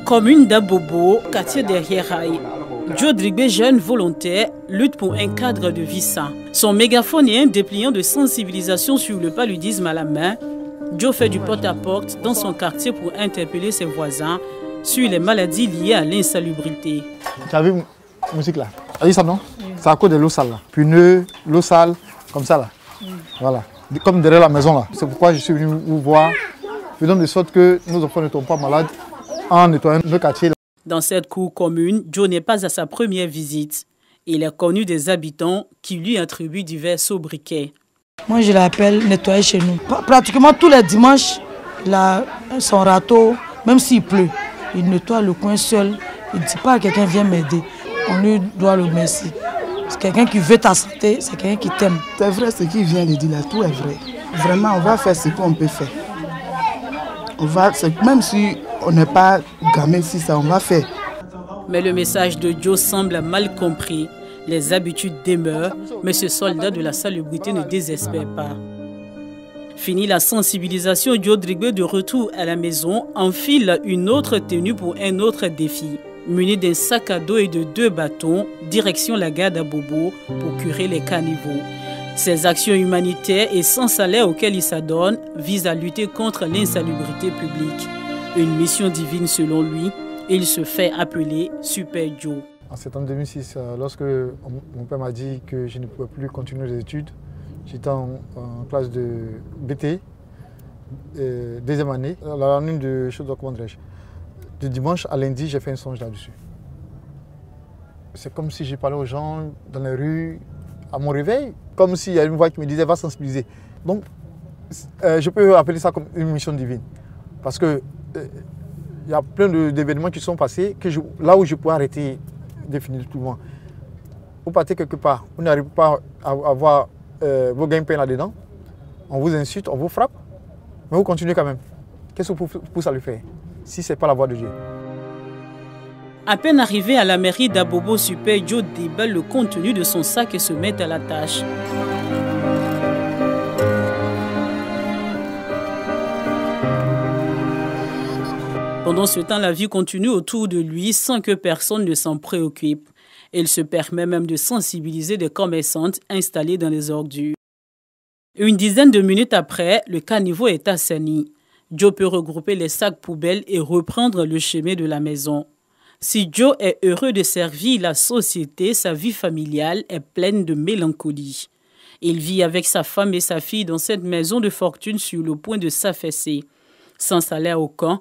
Commune d'Abobo, quartier derrière Rail. Joe Drigbe, jeune volontaire, lutte pour un cadre de vie sain. Son mégaphone et un dépliant de sensibilisation sur le paludisme à la main, Joe fait du porte-à-porte dans son quartier pour interpeller ses voisins sur les maladies liées à l'insalubrité. Tu as vu la musique là? Tu as dit ça non? C'est à cause de l'eau sale là. Puneux, l'eau sale, comme ça là. Voilà. Comme derrière la maison là. C'est pourquoi je suis venu vous voir. Faisons de sorte que nos enfants ne tombent pas malades en nettoyant le quartier. Dans cette cour commune, Joe n'est pas à sa première visite. Il est connu des habitants qui lui attribuent divers sobriquets. Moi, je l'appelle nettoyer chez nous. Pratiquement tous les dimanches, son râteau, même s'il pleut, il nettoie le coin seul. Il ne dit pas à quelqu'un viens m'aider. On lui doit le merci. C'est quelqu'un qui veut ta santé, c'est quelqu'un qui t'aime. C'est vrai ce qu'il vient de dire là, tout est vrai. Vraiment, on va faire ce qu'on peut faire. Même si on n'est pas gamin, si ça, on va faire. Mais le message de Joe semble mal compris. Les habitudes demeurent, mais ce soldat de la salubrité ne désespère pas. Fini la sensibilisation, Joe Drigbe de retour à la maison enfile une autre tenue pour un autre défi. Muni d'un sac à dos et de 2 bâtons, direction la gare d'Abobo pour curer les caniveaux. Ces actions humanitaires et sans salaire auxquelles il s'adonne visent à lutter contre l'insalubrité publique. Une mission divine selon lui, il se fait appeler Super Joe. En septembre 2006, lorsque mon père m'a dit que je ne pouvais plus continuer les études, j'étais en classe de BT, deuxième année, à la ligne de de dimanche à lundi, j'ai fait un songe là-dessus. C'est comme si je parlais aux gens dans les rues, à mon réveil, comme s'il y a une voix qui me disait va sensibiliser. Donc, je peux appeler ça comme une mission divine. Parce que il y a plein d'événements qui sont passés, là où je pourrais arrêter définitivement. Vous partez quelque part, vous n'arrivez pas à avoir vos gagne-pain là-dedans, on vous insulte, on vous frappe, mais vous continuez quand même. Qu'est-ce que vous pousse à le faire si ce n'est pas la voix de Dieu? À peine arrivé à la mairie d'Abobo, Super Joe déballe le contenu de son sac et se met à la tâche. Pendant ce temps, la vie continue autour de lui sans que personne ne s'en préoccupe. Il se permet même de sensibiliser des commerçantes installées dans les ordures. Une dizaine de minutes après, le caniveau est assaini. Joe peut regrouper les sacs poubelles et reprendre le chemin de la maison. Si Joe est heureux de servir la société, sa vie familiale est pleine de mélancolie. Il vit avec sa femme et sa fille dans cette maison de fortune sur le point de s'affaisser. Sans salaire aucun,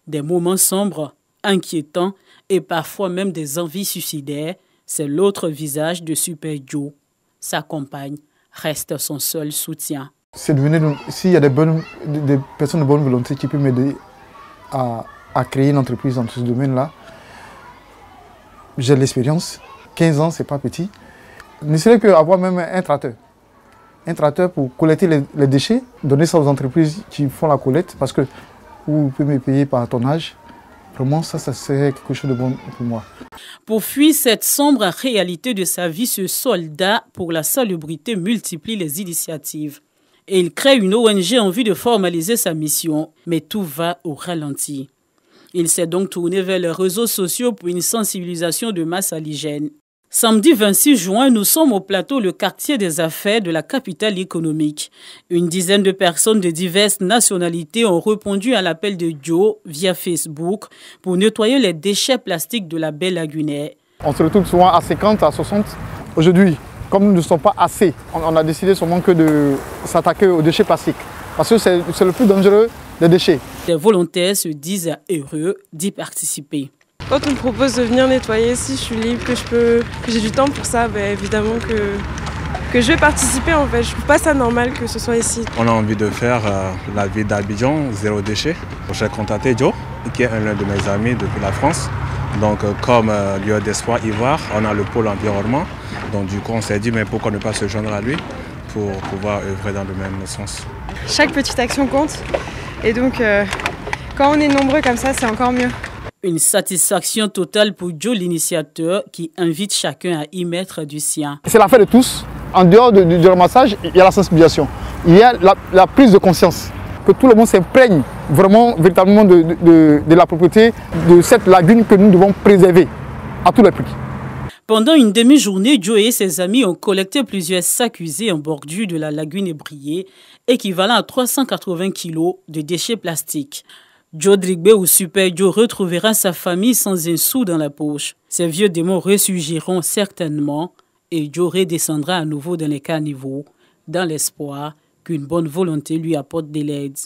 des moments sombres, inquiétants et parfois même des envies suicidaires, c'est l'autre visage de Super Joe. Sa compagne reste son seul soutien. C'est devenu, s'il y a des personnes de bonne volonté qui peuvent m'aider à créer une entreprise dans ce domaine-là, j'ai de l'expérience. 15 ans, c'est pas petit. Ne serait qu'avoir même un tracteur. Un tracteur pour collecter les déchets, donner ça aux entreprises qui font la collecte, parce que vous pouvez me payer par tonnage. Vraiment, ça serait quelque chose de bon pour moi. Pour fuir cette sombre réalité de sa vie, ce soldat pour la salubrité multiplie les initiatives. Et il crée une ONG en vue de formaliser sa mission, mais tout va au ralenti. Il s'est donc tourné vers les réseaux sociaux pour une sensibilisation de masse à l'hygiène. Samedi 26 juin, nous sommes au plateau Le Quartier des Affaires de la capitale économique. Une dizaine de personnes de diverses nationalités ont répondu à l'appel de Joe via Facebook pour nettoyer les déchets plastiques de la baie lagunaire. On se retrouve souvent à 50, à 60. Aujourd'hui, comme nous ne sommes pas assez, on a décidé seulement que de s'attaquer aux déchets plastiques. Parce que c'est le plus dangereux des déchets. Les volontaires se disent heureux d'y participer. Quand on me propose de venir nettoyer, si je suis libre, que j'ai du temps pour ça, évidemment que je vais participer en fait. Je trouve pas ça normal que ce soit ici. On a envie de faire la ville d'Abidjan, zéro déchet. J'ai contacté Joe, qui est l'un de mes amis depuis la France. Donc comme lieu d'espoir Ivoire, on a le pôle environnement. Donc du coup on s'est dit mais pourquoi ne pas se joindre à lui pour pouvoir œuvrer dans le même sens. Chaque petite action compte et donc quand on est nombreux comme ça c'est encore mieux. Une satisfaction totale pour Joe l'initiateur qui invite chacun à y mettre du sien. C'est l'affaire de tous. En dehors du ramassage, il y a la sensibilisation. Il y a la prise de conscience que tout le monde s'imprègne vraiment, véritablement de la propriété de cette lagune que nous devons préserver à tous les prix. Pendant une demi-journée, Joe et ses amis ont collecté plusieurs sacs usés en bordure de la lagune ébriée, équivalent à 380 kg de déchets plastiques. Joe Drigbe ou Super Joe retrouvera sa famille sans un sou dans la poche. Ces vieux démons ressurgiront certainement et Joe redescendra à nouveau dans les caniveaux, dans l'espoir qu'une bonne volonté lui apporte de l'aide.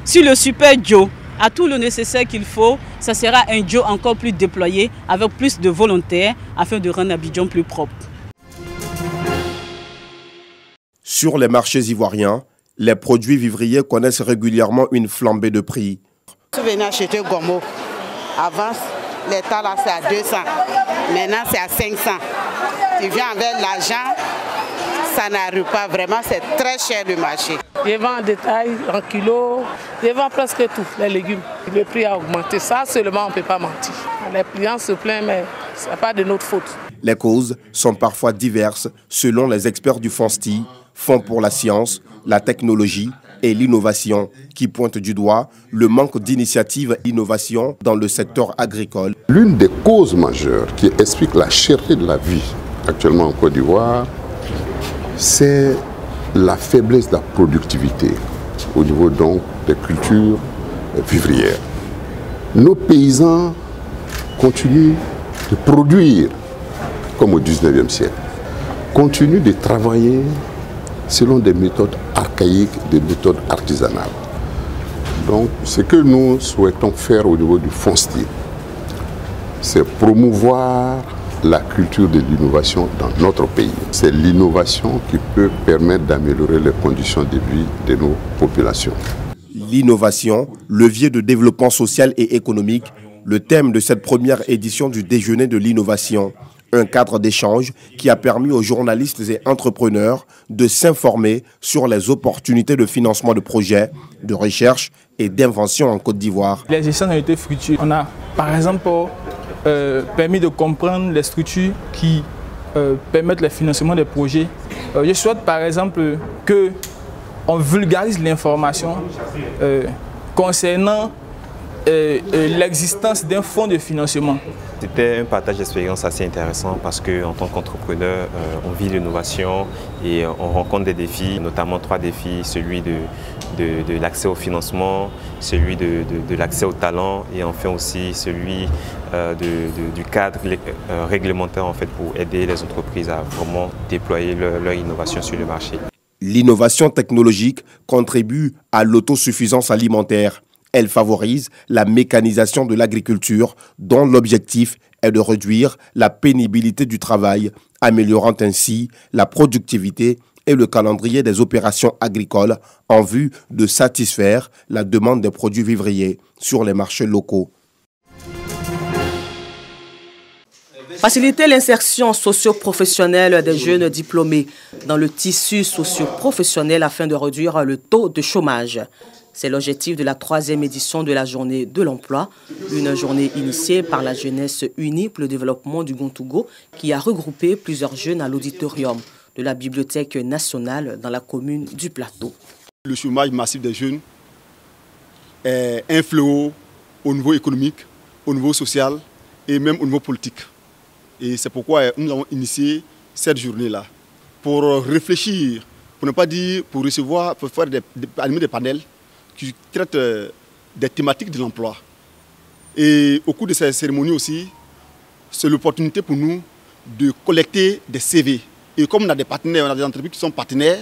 Si le Super Joe a tout le nécessaire qu'il faut, ça sera un Joe encore plus déployé, avec plus de volontaires, afin de rendre Abidjan plus propre. Sur les marchés ivoiriens, les produits vivriers connaissent régulièrement une flambée de prix. Tu venais acheter Gomo. Avant, l'état là c'est à 200. Maintenant c'est à 500. Tu viens avec l'argent, ça n'arrive pas vraiment, c'est très cher le marché. Je vends en détail, en kilo, je vends presque tout, les légumes. Le prix a augmenté, ça seulement on ne peut pas mentir. Les clients se plaignent, mais ce n'est pas de notre faute. Les causes sont parfois diverses selon les experts du FONSTI, Fonds pour la science, la technologie et l'innovation, qui pointent du doigt le manque d'initiatives et d'innovation dans le secteur agricole. L'une des causes majeures qui explique la cherté de la vie actuellement en Côte d'Ivoire, c'est la faiblesse de la productivité au niveau donc des cultures vivrières. Nos paysans continuent de produire comme au 19e siècle, continuent de travailler selon des méthodes archaïques, des méthodes artisanales. Donc ce que nous souhaitons faire au niveau du FONSTI, c'est promouvoir la culture de l'innovation dans notre pays. C'est l'innovation qui peut permettre d'améliorer les conditions de vie de nos populations. L'innovation, levier de développement social et économique, le thème de cette première édition du Déjeuner de l'innovation. Un cadre d'échange qui a permis aux journalistes et entrepreneurs de s'informer sur les opportunités de financement de projets, de recherche et d'invention en Côte d'Ivoire. Les échanges ont été fructueux. On a par exemple permis de comprendre les structures qui permettent le financement des projets. Je souhaite par exemple qu'on vulgarise l'information concernant l'existence d'un fonds de financement. C'était un partage d'expérience assez intéressant parce qu'en tant qu'entrepreneur, on vit l'innovation et on rencontre des défis, notamment 3 défis, celui de l'accès au financement, celui de l'accès au talent et enfin aussi celui du cadre réglementaire en fait, pour aider les entreprises à vraiment déployer leur innovation sur le marché. L'innovation technologique contribue à l'autosuffisance alimentaire. Elle favorise la mécanisation de l'agriculture dont l'objectif est de réduire la pénibilité du travail, améliorant ainsi la productivité et le calendrier des opérations agricoles en vue de satisfaire la demande des produits vivriers sur les marchés locaux. Faciliter l'insertion socio-professionnelle des jeunes diplômés dans le tissu socio-professionnel afin de réduire le taux de chômage. C'est l'objectif de la 3e édition de la journée de l'emploi, une journée initiée par la Jeunesse Unie pour le développement du Gontougo qui a regroupé plusieurs jeunes à l'auditorium de la Bibliothèque nationale dans la commune du Plateau. Le chômage massif des jeunes est un fléau au niveau économique, au niveau social et même au niveau politique. Et c'est pourquoi nous avons initié cette journée-là pour réfléchir, pour ne pas dire pour recevoir, pour faire animer des panels qui traitent des thématiques de l'emploi. Et au cours de cette cérémonie aussi, c'est l'opportunité pour nous de collecter des CV. Et comme on a des partenaires, on a des entreprises qui sont partenaires,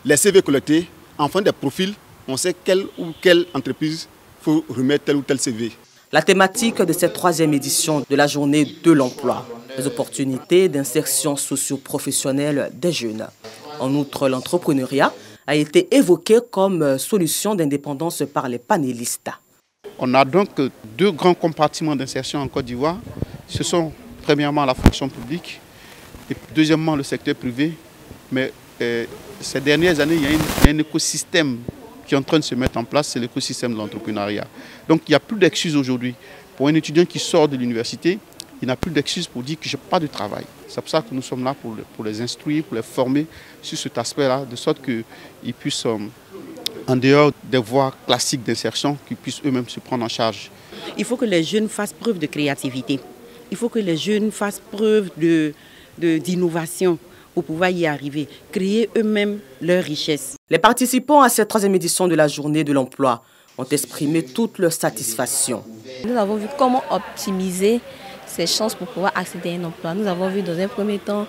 les CV collectés, en fin des profils, on sait quelle ou quelle entreprise faut remettre tel ou tel CV. La thématique de cette 3e édition de la journée de l'emploi, les opportunités d'insertion socio-professionnelle des jeunes. En outre, l'entrepreneuriat a été évoqué comme solution d'indépendance par les panélistes. On a donc 2 grands compartiments d'insertion en Côte d'Ivoire. Ce sont premièrement la fonction publique et deuxièmement le secteur privé. Mais ces dernières années, il y a un écosystème qui est en train de se mettre en place, c'est l'écosystème de l'entrepreneuriat. Donc il n'y a plus d'excuses aujourd'hui. Pour un étudiant qui sort de l'université, il n'a plus d'excuses pour dire que je n'ai pas de travail. C'est pour ça que nous sommes là pour les instruire, pour les former sur cet aspect-là, de sorte qu'ils puissent en dehors des voies classiques d'insertion, qu'ils puissent eux-mêmes se prendre en charge. Il faut que les jeunes fassent preuve de créativité. Il faut que les jeunes fassent preuve d'innovation pour pouvoir y arriver, créer eux-mêmes leur richesse. Les participants à cette 3e édition de la journée de l'emploi ont exprimé toute leur satisfaction. Nous avons vu comment optimiser ces chances pour pouvoir accéder à un emploi. Nous avons vu dans un premier temps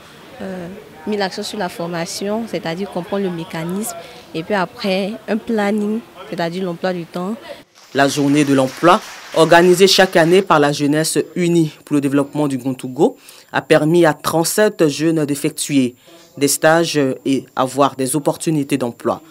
mis l'accent sur la formation, c'est-à-dire comprendre le mécanisme, et puis après un planning, c'est-à-dire l'emploi du temps. La journée de l'emploi, organisée chaque année par la jeunesse unie pour le développement du Gontougo, a permis à 37 jeunes d'effectuer des stages et avoir des opportunités d'emploi.